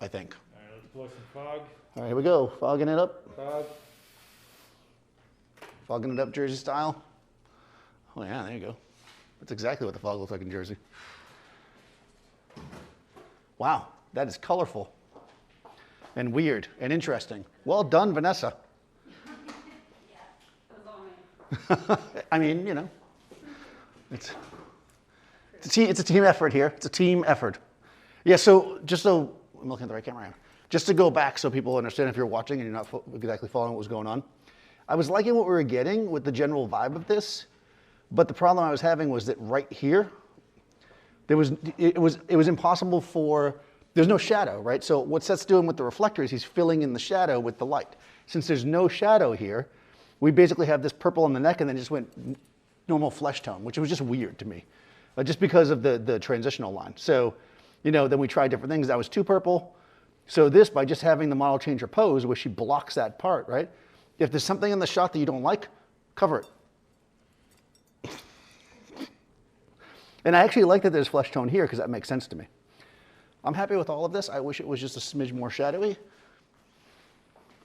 I think. All right, let's blow some fog. All right, here we go. Fogging it up. Fog. Fogging it up Jersey style. Oh yeah, there you go. That's exactly what the fog looks like in Jersey. Wow, that is colorful and weird and interesting. Well done, Vanessa. Yeah, it was all me. I mean, you know, it's a team effort here. It's a team effort. Yeah, so just so, I'm looking at the right camera. Just to go back so people understand if you're watching and you're not exactly following what was going on. I was liking what we were getting with the general vibe of this, but the problem I was having was that right here, it was impossible there's no shadow, right? So what Seth's doing with the reflector is he's filling in the shadow with the light. Since there's no shadow here, we basically have this purple on the neck and then just went normal flesh tone, which was just weird to me, just because of the transitional line. So, you know, then we tried different things. That was too purple. So this, by just having the model change her pose, where she blocks that part, right? If there's something in the shot that you don't like, cover it. And I actually like that there's flesh tone here because that makes sense to me. I'm happy with all of this. I wish it was just a smidge more shadowy.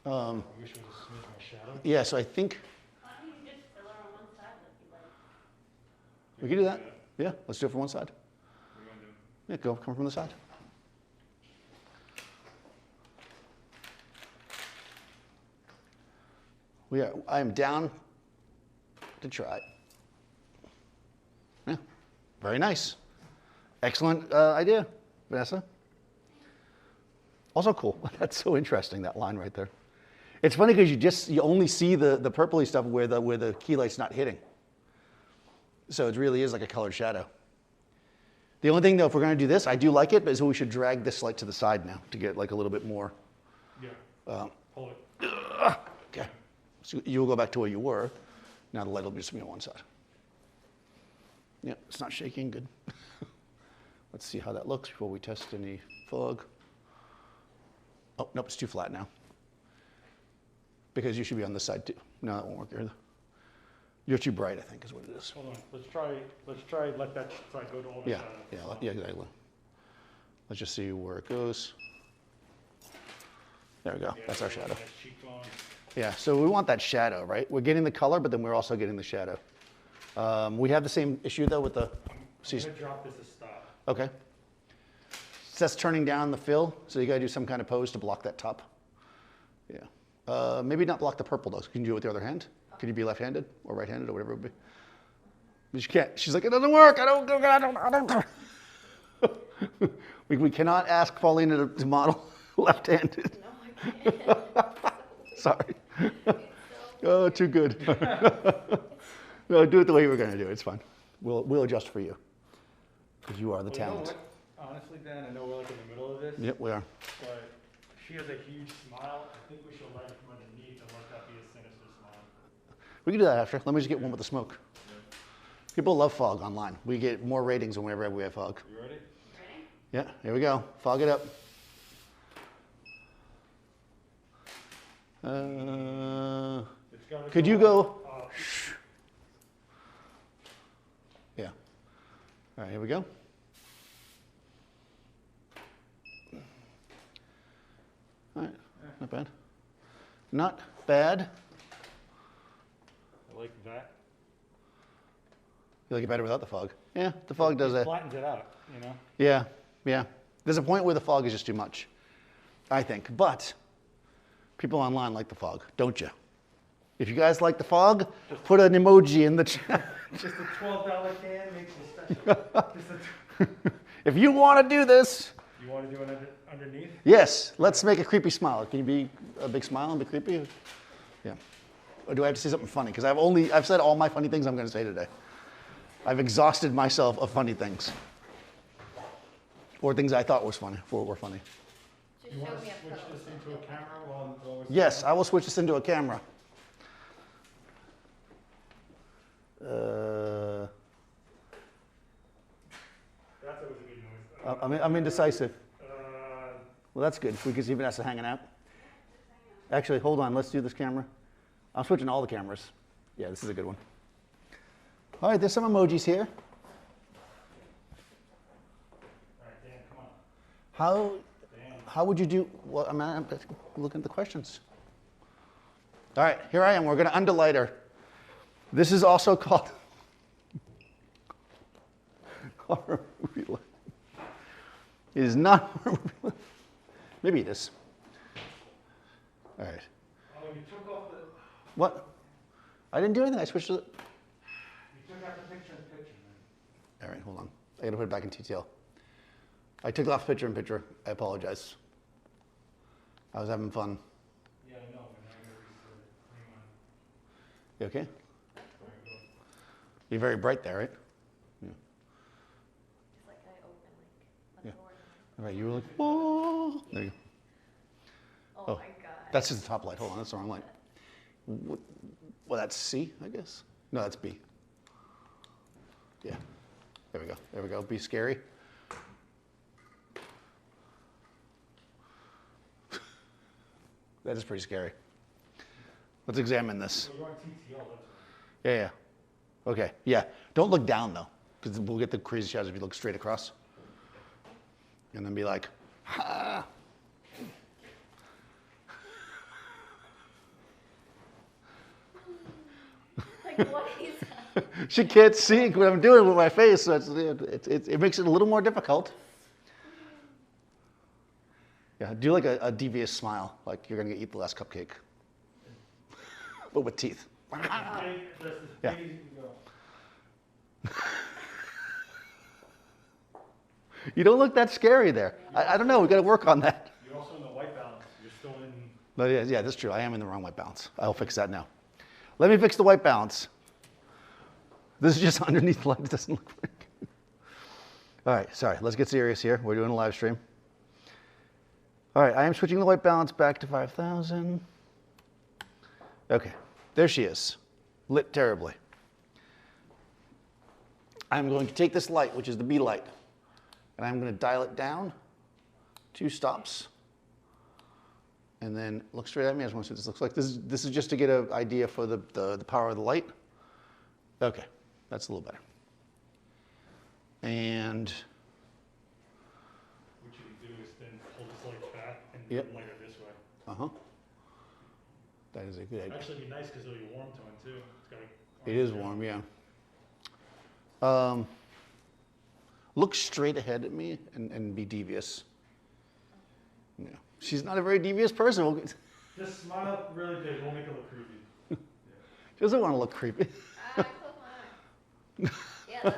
I wish it was a smidge more shadow. Yeah, so I think Why don't you just fill her on one side like you like? we can do that. Yeah, let's do it from one side. What are you gonna do? Yeah, come from the side. I am down to try. Yeah, very nice. Excellent idea, Vanessa. Also cool. That's so interesting, that line right there. It's funny because you only see the purpley stuff where the key light's not hitting. So it really is like a colored shadow. The only thing though, if we're going to do this, I do like it, but is we should drag this light to the side now to get like a little bit more. Yeah. Pull it. Okay. So you'll go back to where you were. Now the light will just be on one side. Yeah, it's not shaking. Good. Let's see how that looks before we test any fog. Oh, nope, it's too flat now. Because you should be on this side too. No, that won't work either. You're too bright, I think, is what it is. Hold on. Let's try let that side go to all the Yeah, shadow. yeah, exactly. Let's just see where it goes. There we go. Yeah, That's our so shadow. nice cheekbone. Yeah, so we want that shadow, right? We're getting the color, but then we're also getting the shadow. We have the same issue though with the. I'm gonna drop this a stop. Okay. Seth's turning down the fill, so you got to do some kind of pose to block that top. Yeah. Maybe not block the purple though. Can you do it with the other hand? Can you be left-handed or right-handed or whatever it would be? But you can't. She's like, it doesn't work. I don't. We cannot ask Paulina to model left-handed. No, I can't. Sorry. Oh, too good. No, do it the way you were going to do it. It's fine. We'll adjust for you because you are the Well, you know talent. what? Honestly, Dan, I know we're like in the middle of this, Yep, we are. but she has a huge smile. I think we should light it from underneath and let that be a sinister smile. We can do that after. Let me just get one with the smoke. People love fog online. We get more ratings whenever we have fog. You ready? Ready? Yeah, here we go. Fog it up. It's gotta Could you go? up. Yeah. All right, here we go. All right, not bad. Not bad. I like that. You like it better without the fog? Yeah, the fog does that. Flattens it out, you know? Yeah, yeah. There's a point where the fog is just too much, I think. But people online like the fog, don't you? If you guys like the fog, put an emoji in the chat. Just a $12 can makes it special. If you want to do this, You want to do it underneath? yes, let's make a creepy smile. Can you be a big smile and be creepy? Yeah. Or do I have to say something funny? Because I've said all my funny things I'm going to say today. I've exhausted myself of funny things. Or things I thought were funny. Just You show want me to a switch photo. this into a camera while we're Yes, I will switch this into a camera. That's always a good noise. I'm indecisive. Well, that's good because even has to hanging out. Actually, hold on. Let's do this camera. I'm switching all the cameras. Yeah, this is a good one. All right, there's some emojis here. All right, Dan, come on. How would you do? Well, I'm looking at the questions. All right, here I am. We're going to underlight her. This is also called horror movie light. It is not horror movie light. Maybe it is. All right. Oh, you took off the, What? I didn't do anything. I switched it. you took out the picture in picture, man. All right, hold on. I got to put it back in TTL. I took off picture in picture. I apologize. I was having fun. Yeah, I know, but now I'm going to reset it. Hang on. You okay? There we go. You're very bright there, right? Just like I open like a Yeah. door. All right, you were like, oh. There you go. Oh, Oh, my god. That's just the top light. Hold on, that's the wrong light. Well, that's C, I guess. No, that's B. Yeah. There we go. There we go. Be scary. That is pretty scary. Let's examine this. So you're on TTL, that's Yeah, yeah. Okay, yeah. Don't look down, though, because we'll get the crazy shots if you look straight across. And then be like, ha! Like, what is that? She can't see what I'm doing with my face, so it makes it a little more difficult. Yeah, do like a devious smile, like you're gonna eat the last cupcake, but with teeth. big, that's as Yeah. big as you can go. You don't look that scary there. I don't know. We got to work on that. You're also in the white balance. You're still in. No, yeah, that's true. I am in the wrong white balance. I'll fix that now. Let me fix the white balance. This is just underneath the light. It doesn't look very good. All right, sorry. Let's get serious here. We're doing a live stream. All right, I am switching the white balance back to 5,000. Okay, there she is. Lit terribly. I'm going to take this light, which is the B light, and I'm going to dial it down 2 stops. And then look straight at me. I just want to see what this looks like. This is just to get an idea for the power of the light. Okay, that's a little better. And What you can do is then pull this light back and Yep. light it this way. that is a good idea. Actually, it'd be nice because it'll be warm tone too. It's got It is warm, yeah. Look straight ahead at me and be devious. Yeah. She's not a very devious person. Just smile really big. We'll make it look creepy. She doesn't want to look creepy. I close my eyes. Yeah,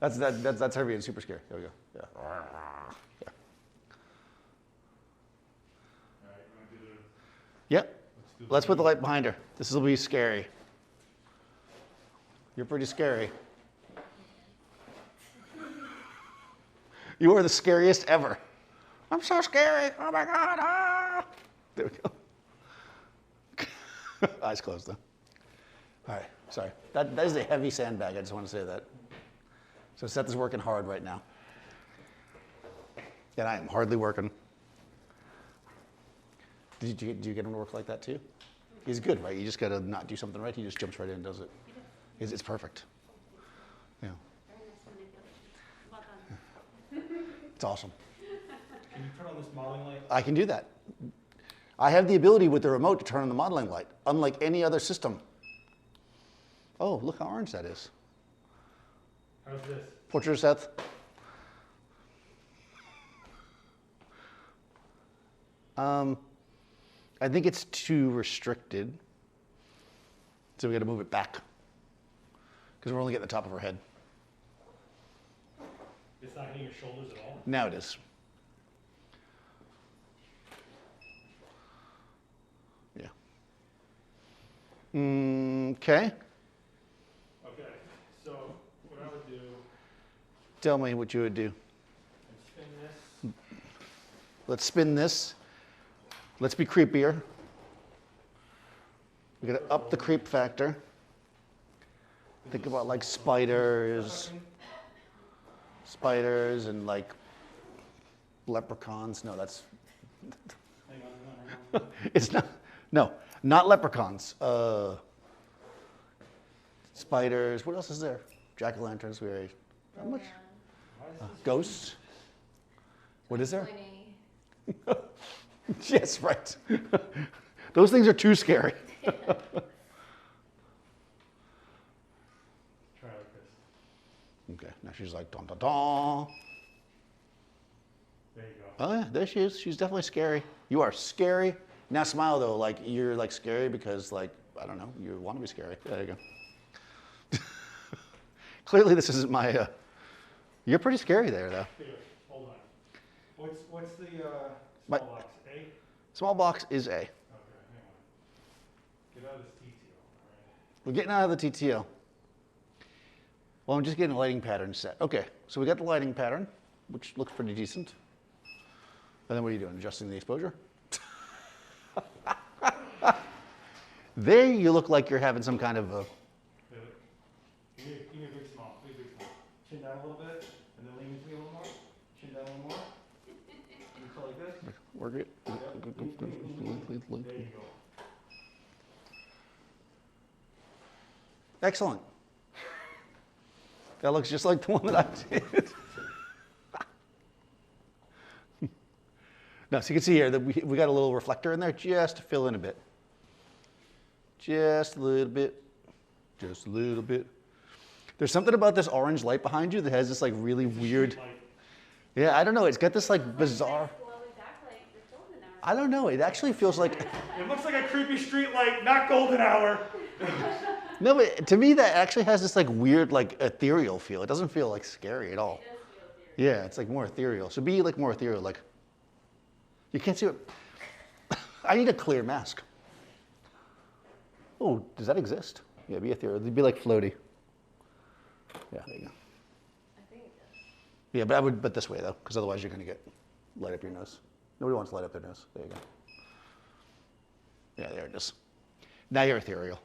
that's scary. That's her being super scary. There we go. Yeah. All right, you want to do the? Yep. Do Let's put the light behind her. This will be scary. You're pretty scary. You are the scariest ever. I'm so scary. Oh my God. Ah. There we go. Eyes closed though. All right, sorry. That is a heavy sandbag, I just want to say that. So Seth is working hard right now. And I am hardly working. Did you get him to work like that too? He's good, right? You just got to not do something right. He just jumps right in and does it. It's perfect. Yeah, Very nice manipulation. Well done. it's awesome. Can you turn on this modeling light? I can do that. I have the ability with the remote to turn on the modeling light, unlike any other system. Oh, look how orange that is. How's this? Portrait of Seth. I think it's too restricted. So we got to move it back. Because we're only getting the top of her head. It's not hitting your shoulders at all? Now it is. Yeah. Okay. Okay, so what I would do, Tell me what you would do. is spin this. Let's spin this. Let's be creepier. We got to up the creep factor. Think about like spiders and like leprechauns. No, that's, Hang on. it's not, no, not leprechauns. Spiders, what else is there? Jack-o'-lanterns, how much? Ghosts. What is there? Pliny. Yes, right. Those things are too scary. Try like this. Okay, now she's like, dun, dun, dun. There you go. Oh yeah, there she is. She's definitely scary. You are scary. Now smile though, like you're like scary because like, I don't know, you want to be scary. There you go. Clearly this isn't my, you're pretty scary there though. Here, hold on. What's the small My- box? A? Small box is A. Okay, hang on. Get out of this TTO, all right? We're getting out of the TTO. Well, I'm just getting a lighting pattern set. Okay, so we got the lighting pattern, which looks pretty decent. And then what are you doing, adjusting the exposure? There you look like you're having some kind of a, Give me a big small, big small. Chin down a little bit, and then lean into me a little more. Chin down a little more. You go like this. work it. There you go. Excellent. That looks just like the one that I did. Now, so you can see here that we got a little reflector in there just to fill in a bit. Just a little bit. Just a little bit. There's something about this orange light behind you that has this like really weird, Like, yeah, I don't know. It's got this like bizarre, Glowing back like the golden hour. I don't know. It actually feels like, it looks like a creepy street light, not golden hour. no, but to me that actually has this like weird like ethereal feel. It doesn't feel like scary at all. It does feel weird. Yeah, it's like more ethereal. So be like more ethereal, like, you can't see it. I need a clear mask. Oh, does that exist? Yeah, be ethereal. It'd be like floaty. Yeah, there you go. I think it does. Yeah, but I would, but this way though, because otherwise you're gonna get light up your nose. Nobody wants to light up their nose. There you go. Yeah, there it is. Now you're ethereal.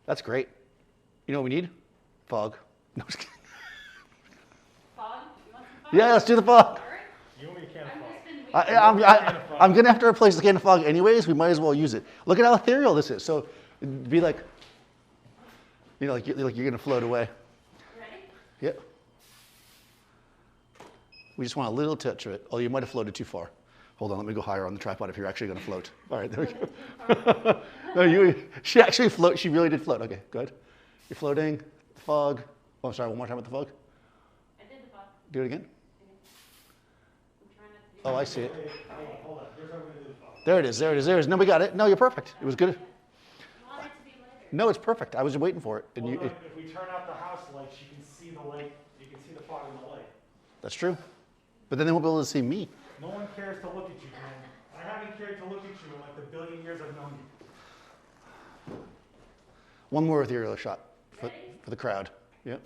That's great. You know what we need? Fog. No, just kidding. Fog? You want some fog? Yeah, let's do the fog. All right. You owe me a can of I've fog. just been waiting. I'm gonna have to replace the can of fog anyways. We might as well use it. Look at how ethereal this is. So, it'd be like, you know, like you're gonna float away. Ready? Yep. We just want a little touch of it. Oh, you might have floated too far. Hold on, let me go higher on the tripod if you're actually gonna float. All right, there we go. No, she actually float. She really did float. Okay, good. You're floating. Fog. Oh, I'm sorry. One more time with the fog. I did the fog. Do it again. I'm trying not to do Oh, I see it. Hey, hold on. Here's how we're gonna do the fog. There it is. There it is. There it is. No, we got it. No, you're perfect. It was good. I want it to be lighter. No, it's perfect. I was waiting for it. And Well, you, look, if we turn out the house lights, you can see the light. You can see the fog in the light. that's true. But then they won't be able to see me. No one cares to look at you, man. I haven't cared to look at you in like the billion years I've known you. One more ethereal shot for, Ready? for the crowd. Yep.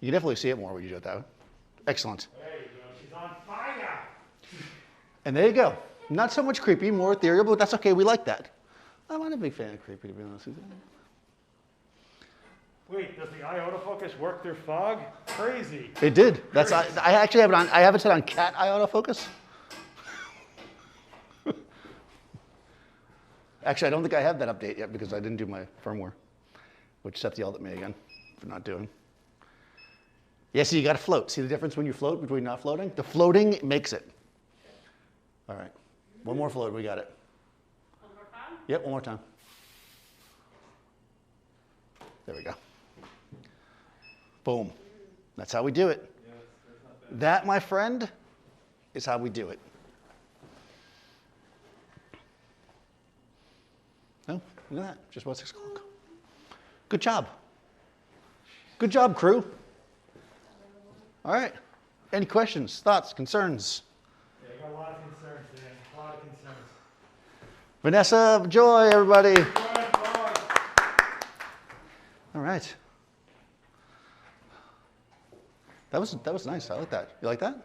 You can definitely see it more when you do it that way. Excellent. There you go. She's on fire. And there you go. Not so much creepy, more ethereal, but that's okay. We like that. I'm not a big fan of creepy, to be honest with you. Wait, does the eye autofocus work through fog? Crazy. It did. That's I actually have it on. I have it set on cat eye autofocus. Actually, I don't think I have that update yet because I didn't do my firmware, which Seth yelled at me again for not doing. Yeah, so you got to float. See the difference when you float between not floating? The floating makes it. All right. One more float. We got it. One more time? Yep, one more time. There we go. Boom. That's how we do it. That, my friend, is how we do it. No, look at that. Just about 6 o'clock. Good job. Good job, crew. All right. Any questions, thoughts, concerns? Yeah, I got a lot of concerns, Dan. A lot of concerns. Vanessa, Joy, everybody. Bye. All right. That was nice. I like that. You like that?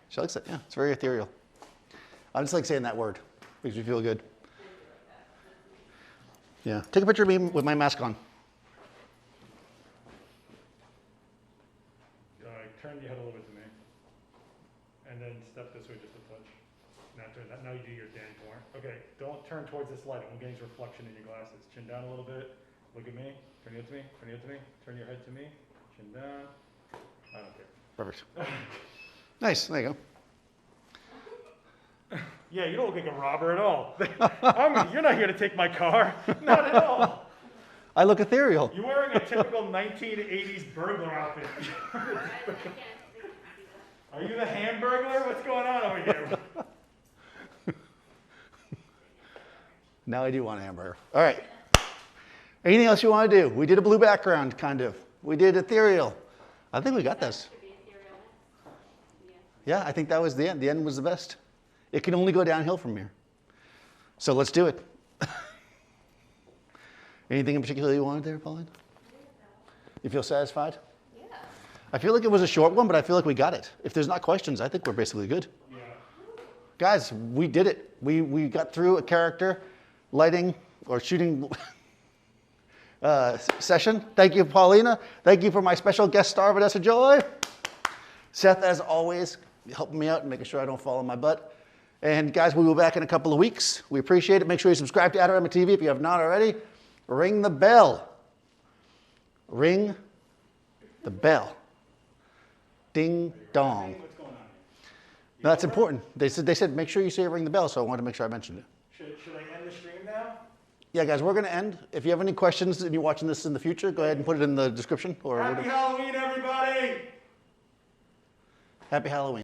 She likes it. Yeah, it's very ethereal. I just like saying that word. Makes me feel good. Yeah. Take a picture of me with my mask on. Turn your head a little bit to me. And then step this way just a touch. Now turn that. Now you do your Dan corner. Okay, don't turn towards this light. I'm getting reflection in your glasses. Chin down a little bit. Look at me. Turn your head to me. Turn your head to me. Turn your head to me. Chin down. I don't care. Perfect. Nice. There you go. Yeah, you don't look like a robber at all. You're not here to take my car. Not at all. I look ethereal. You're wearing a typical 1980s burglar outfit. Are you the Hamburglar? What's going on over here? Now I do want a hamburger. All right. Anything else you want to do? We did a blue background, kind of. We did ethereal. I think we got this. Should be ethereal next. Yeah, I think that was the end. The end was the best. It can only go downhill from here. So let's do it. Anything in particular you wanted there, Pauline? You feel satisfied? Yeah. I feel like it was a short one, but I feel like we got it. If there's not questions, I think we're basically good. Yeah. Guys, we did it. We got through a character lighting or shooting session. Thank you, Paulina. Thank you for my special guest star, Vanessa Joy. Seth, as always, helping me out and making sure I don't fall on my butt. And guys, we'll be back in a couple of weeks. We appreciate it. Make sure you subscribe to Adorama TV if you have not already. Ring the bell. Ring the bell. Ding dong. What's going on No, that's important. They said make sure you say ring the bell, so I wanted to make sure I mentioned it. Should I end the stream now? Yeah, guys, we're going to end. If you have any questions and you're watching this in the future, go ahead and put it in the description. Or Happy Halloween, everybody! Happy Halloween.